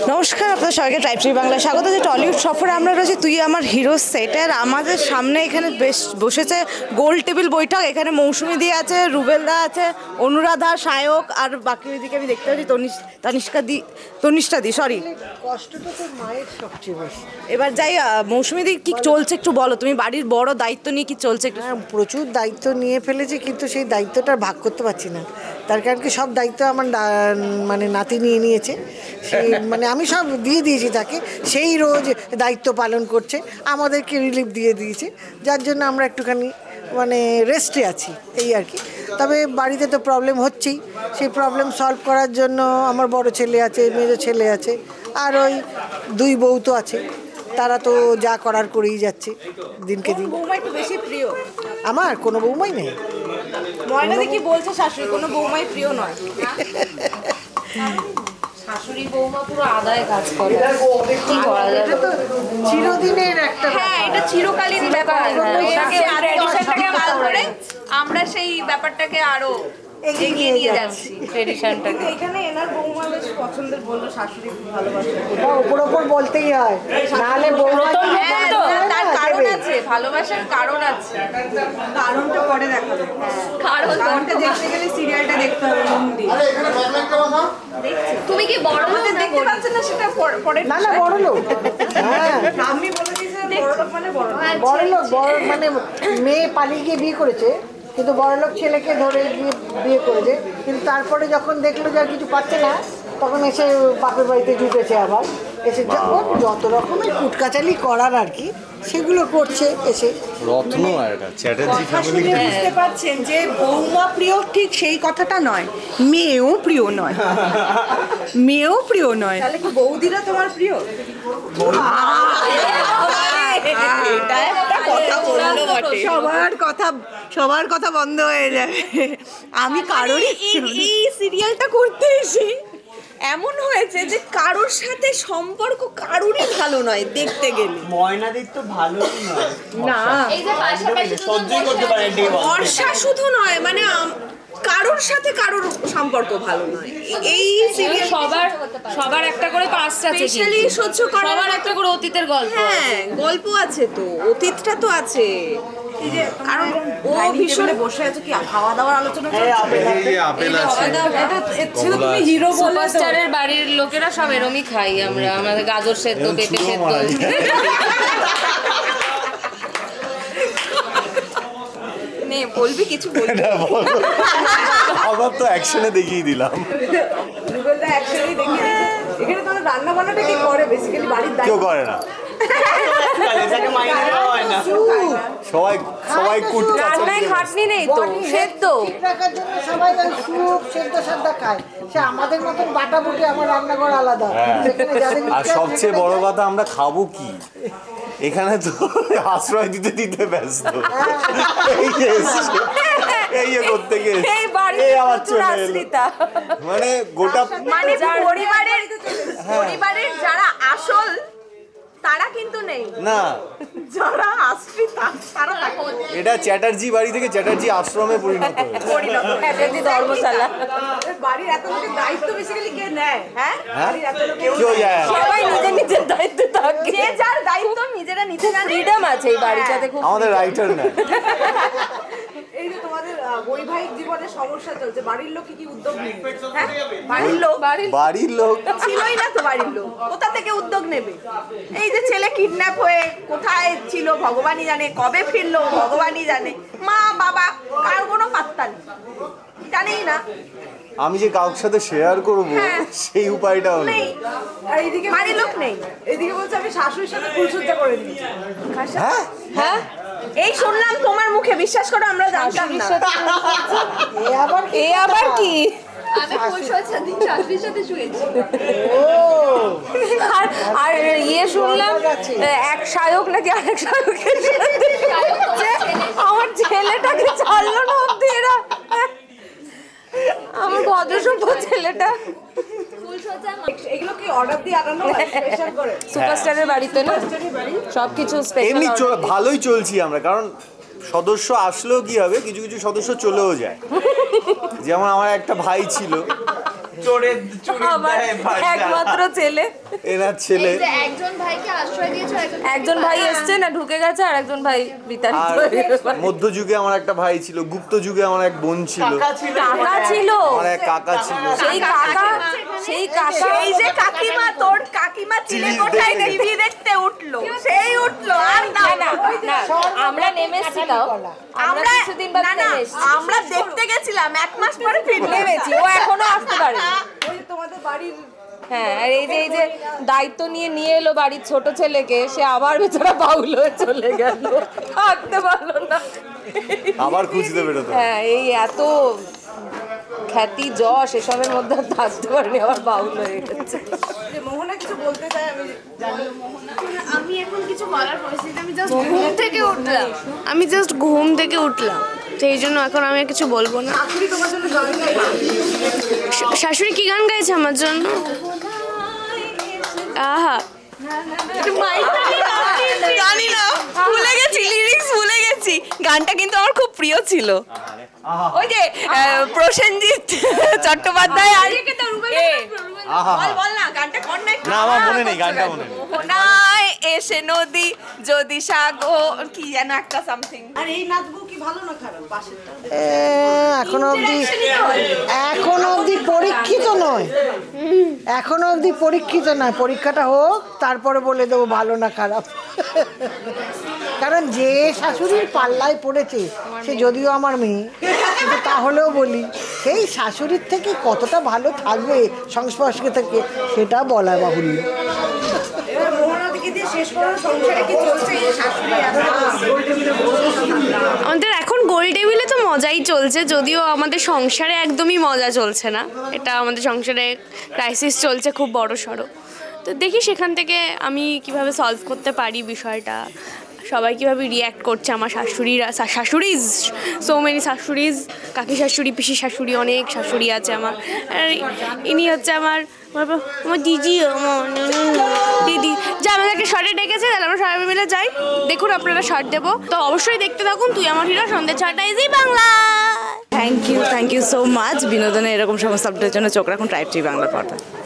নমস্কার, আপনাদের সবাইকে ট্রাইব টিভি বাংলায় স্বাগত। যে টলিউড সফরে আমরা রয়েছি তুই আমার হিরো সেট, আর আমাদের সামনে এখানে বেশ বসেছে গোল টেবিল বৈঠক। এখানে মৌসুমি দি আছে, রুবেলদা আছে, অনুরাধা, সায়ক, আর বাকি ওইদিকে আমি দেখতে পাচ্ছি তনিষ্কা দি সরি। কষ্টটা তো মায়ের সবচেয়ে বেশি। এবার যাই, মৌসুমি দি কি চলছে একটু বলো, তুমি বাড়ির বড় দায়িত্ব নিয়ে কি চলছে একটু। হ্যাঁ, প্রচুর দায়িত্ব নিয়ে ফেলেছি, কিন্তু সেই দায়িত্বটা ভাগ করতে পারছি না। তার কারণ কি, সব দায়িত্ব আমার মানে নাতি নিয়ে নিয়েছে। সেই মানে আমি সব দিয়ে দিয়েছি তাকে, সেই রোজ দায়িত্ব পালন করছে, আমাদেরকে রিলিফ দিয়ে দিয়েছে, যার জন্য আমরা একটুখানি মানে রেস্টে আছি এই আর কি। তবে বাড়িতে তো প্রবলেম হচ্ছেই, সেই প্রবলেম সলভ করার জন্য আমার বড় ছেলে আছে, মেজো ছেলে আছে, আর ওই দুই বউ তো আছে, তারা তো যা করার করেই যাচ্ছে দিনকে দিন। বৌমা একটু বেশি প্রিয়? আমার কোনো বৌমাই নেই। ময়নাদি কি বলছে শাশুড়ি কোনো বৌমাই প্রিয় নয়? শাশুড়ি বৌমা পুরো আদায় কাজ করে, কি করা যাবে? চিরদিনের একটা, হ্যাঁ এটা চিরকালীন ব্যাপার। ট্র্যাডিশনটাকে ভাল করে আমরা সেই ব্যাপারটাকে আরো এগিয়ে নিয়ে যাচ্ছি ট্র্যাডিশনটাকে। এখানে এনার বৌমা বেশ পছন্দের, বললো শাশুড়ি খুব ভালোবাসে। ওপর বলতেই হয়, নাহলে বৌমা তার কারণ আছে, ভালোবাসার কারণ আছে। কারণটা পরে দেখাবে, কারণটা দেখতে গেলে সিরিয়ালটা দেখতে হবে মন দিয়ে। তুমি কি বড় লোকদের দেখতে পাচ্ছেন না, সেটা পরে না না বড় লোক। হ্যাঁ, আমি বলে দিয়েছি বড় লোক মানে বড় লোক। বড় লোক, বড় মানে মেয়ে পালিয়ে গিয়ে বিয়ে করেছে, কিন্তু বড়লোক ছেলেকে ধরে গিয়ে বিয়ে করেছে, কিন্তু তারপরে যখন দেখলো যে আর কিছু পাচ্ছে না, তখন এসে বাপের বাড়িতে ঢুকেছে আবার, এসে যত রকমের কুটকাচালি করার আর কি সেগুলো করছে এসে। রত্ন আর এটা চ্যাটার্জি ফ্যামিলি। বুঝতে পারছেন যে বৌমা প্রিয় ঠিক সেই কথাটা নয়, মেয়েও প্রিয় নয়, মেয়েও প্রিয় নয়। তাহলে কি বৌদিরা তোমার প্রিয়? এটা একটা কথা বললো বটে, সবার কথা বন্ধ হয়ে যাবে। আমি কারোর এই সিরিয়ালটা করতে এসে এমন হয়েছে যে কারোর সাথে সম্পর্ক কারোরই ভালো নয় দেখতে গেলে। ময়নাদির তো ভালোই নয় না, এই যে পাশাপাশি সহ্যই করতে পারে ডে ওয়ান। বর্ষা শুধু নয়, মানে কারোর সাথে কারোর সম্পর্ক ভালো নয়। এই সিরিয়াল সবার একটা করে পাঁচটা আছে, স্পেশালি সহ্য করা, সবার একটা করে অতীতের গল্প আছে। হ্যাঁ গল্প আছে, তো অতীতটা তো আছে। এই যে কারণ ও ভীষণ বসে আছে, কি খাওয়া দাওয়ার আলোচনা এই আপেল আছে, ছিল, তুমি হিরো বলে সুপারস্টারের বাড়ির লোকেরা সব এরমই খাই আমরা, আমাদের গাজর সেদ্ধ, পেঁপে সেদ্ধ। নে বলবি কিছু বলবি? আবার তো অ্যাকশনে দেখিয়ে দিলাম। রুবেলদা একসাথেই দেখে এখানে তোমার রান্না বান্নাটা কি করে বেসিক্যালি বাড়ির কেউ দায়িত্ব? করে না, এটাকে মাইনে দেওয়া হয় না। সবাই কুটকাচালি। রান্নায় খাটনি নেই তো, সেদ্ধ ঠিক রাখার জন্য সবাই ওই স্যুপ সেদ্ধ সাদ্ধা খায়, সে আমাদের মতন বাটাবুটি, আমার রান্নাঘর আলাদা। সেখানে যাদের আর সবচেয়ে বড় কথা, আমরা খাবো কি এখানে, তো আশ্রয় দিতে দিতে ব্যস্ত। এই যে এসছে, এই যে করতে গিয়ে এই বাড়িতে এই আবার প্রচুর চলে এলো। আশ্রিতা। মানে গোটা মানে পরিবারের যারা আসল তারা কিন্তু নেই, না, যারা আশ্রিতা তারা থাকে। এটা চ্যাটার্জি বাড়ি থেকে চ্যাটার্জি আশ্রমে পরিণত হয়েছে। ধর্মশালা। বাড়ির এত লোকের দায়িত্ব বেসিক্যালি কে নেয়? হ্যাঁ, বাড়ির এত লোকের কেউ যায় না। সবাই নিজের নিজের দায়িত্বে থাকে, যে যার দায়িত্ব নিজেরা নিতে জানে। ফ্রিডম আছে এই বাড়িটাতে খুব। আমাদের রাইটার নেয়। এই যে তোমাদের বৈবাহিক জীবনে সমস্যা চলছে, বাড়ির লোক কি উদ্যোগ নেবে? হ্যাঁ বাড়ির লোক ছিলই না তো, বাড়ির লোক কোথা থেকে উদ্যোগ নেবে? এই যে ছেলে কিডন্যাপ হয়ে কোথায় ছিল ভগবানই জানে, কবে ফিরলো ভগবানই জানে, মা বাবা কার কোনো পাত্তা নেই, জানেই না। আমি যে কাউর সাথে শেয়ার করবো সেই উপায়টাও নেই। আর এইদিকে বাড়ির লোক নেই। এইদিকে বলছে আমি শাশুড়ির সাথে ফুলসজ্জা করে দিয়েছি। হ্যাঁ, হ্যাঁ এই শুনলাম তোমার মুখে, বিশ্বাস করো আমরা জানতাম না। এ আবার কি? আমি ফুলসজ্জা দিন শাশুড়ির সাথে শুয়েছি। আর ইয়ে শুনলাম এক শায়ক নাকি আরেক শায়কের সাথে আমার ছেলেটাকে ছাড়লো না অব্দি এরা, আমার ভদ্রসভ্য ছেলেটা। এগুলো কি অর্ডার দিয়ে আনানো হয় স্পেশাল করে? সুপারস্টারের বাড়িতে না সবকিছু এমনি স্পেশাল। ভালোই চলছি আমরা, কারণ সদস্য আসলেও কি হবে, কিছু কিছু সদস্য চলেও যায়। যেমন আমার একটা ভাই ছিল, চোরের চুরি আমার দেয় ভাষা। একমাত্র ছেলে। এনার ছেলে একজন ভাইকে আশ্রয় দিয়েছো, একজন ভাই এসছে না ঢুকে গেছে, আর একজন ভাই বিতাড়িত আর হয়ে গেছে। মধ্যযুগে আমার একটা ভাই ছিল, গুপ্ত যুগে আমার এক বোন ছিল, কাকা ছিল, আমার এক কাকা ছিল। সেই কাকা এই যে কাকিমা, তোর কাকিমা চিলে কোঠায় টিভি দেখতে উঠলো, সেই উঠলো আর না না না, আমরা নেমেছি তাও, আমরা কিছুদিন বাদ না না, নেমে এসেছি। আমরা দেখতে গেছিলাম, 1 মাস পরে ফিরলাম। নেমেছি, ও এখনো আসতে পারে। তোমাদের বাড়ির হ্যাঁ, আর এই যে দায়িত্ব নিয়ে এলো বাড়ির ছোট ছেলেকে, সে আবার বেচারা বাউল হয়ে চলে গেল, থাকতে পারলো না। আবার খুঁজতে বেরোতো। হ্যাঁ, এই এত খ্যাতি যশ এসবের মধ্যে আর থাকতে পারেনি, আবার বাউল হয়ে গেছে। মোহনা কিছু বলতে চাই, আমি জানি। আমি এখন কিছু বলার পরিস্থিতি, আমি জাস্ট ঘুম থেকে উঠলাম, আমি জাস্ট ঘুম থেকে উঠলাম, সেই জন্য এখন আমি আর কিছু বলবো না। তোমার জন্য গান গাইছে। শাশুড়ি কি গান গাইছে আমার জন্য? আহা, জানি না, ভুলে গেছি, লিরিক্স ভুলে গেছি। গানটা কিন্তু আমার খুব প্রিয় ছিল। ওই যে প্রসেনজিৎ চট্টোপাধ্যায় আর বল না, গানটা কোন না? না আমার মনে নেই, গানটা মনে নেই। মোহনায় এসে নদী যদি সাগর, কি যেন একটা সামথিং। আর এই নাচবো কি ভালো না খারাপ? পাশেরটা এখনো অবধি পরীক্ষিত নয়, এখনো অবধি পরীক্ষিত নয়। পরীক্ষাটা হোক, তারপরে বলে দেবো ভালো না খারাপ। কারণ যে শাশুড়ির পাল্লায় পড়েছে, সে যদিও আমার মেয়ে, কিন্তু তাহলেও বলি সেই শাশুড়ির থেকে কতটা ভালো থাকবে সংস্পর্শে থেকে, সেটা বলা বাহুল্য। এবার মোহনা দিকে দিয়ে শেষ করার সংসারে কি চলছে? এই শাশুড়ি আমাদের এখন গোল টেবিলে তো মজাই চলছে, যদিও আমাদের সংসারে একদমই মজা চলছে না। এটা আমাদের সংসারে ক্রাইসিস চলছে খুব বড় সড়ো। তো দেখি সেখান থেকে আমি কিভাবে সলভ করতে পারি বিষয়টা, সবাই কীভাবে রিয়্যাক্ট করছে। আমার শাশুড়িজ সো মেনি শাশুড়িজ, কাকি শাশুড়ি, পিসি শাশুড়ি, অনেক শাশুড়ি আছে আমার। আর ইনি হচ্ছে আমার দিদি, দিদি যা আমাদেরকে শর্টে ডেকেছে, তাহলে আমরা সবাই মিলে যাই। দেখুন আপনারা শর্ট দেবো, তো অবশ্যই দেখতে থাকুন তুই আমার হিরো, সন্ধ্যে 6টায় Zee Bangla. Thank you so much. বিনোদনের এরকম সমস্ত আপডেটের জন্য চোখ রাখুন ট্রাইব টিভি বাংলার পর্দায়।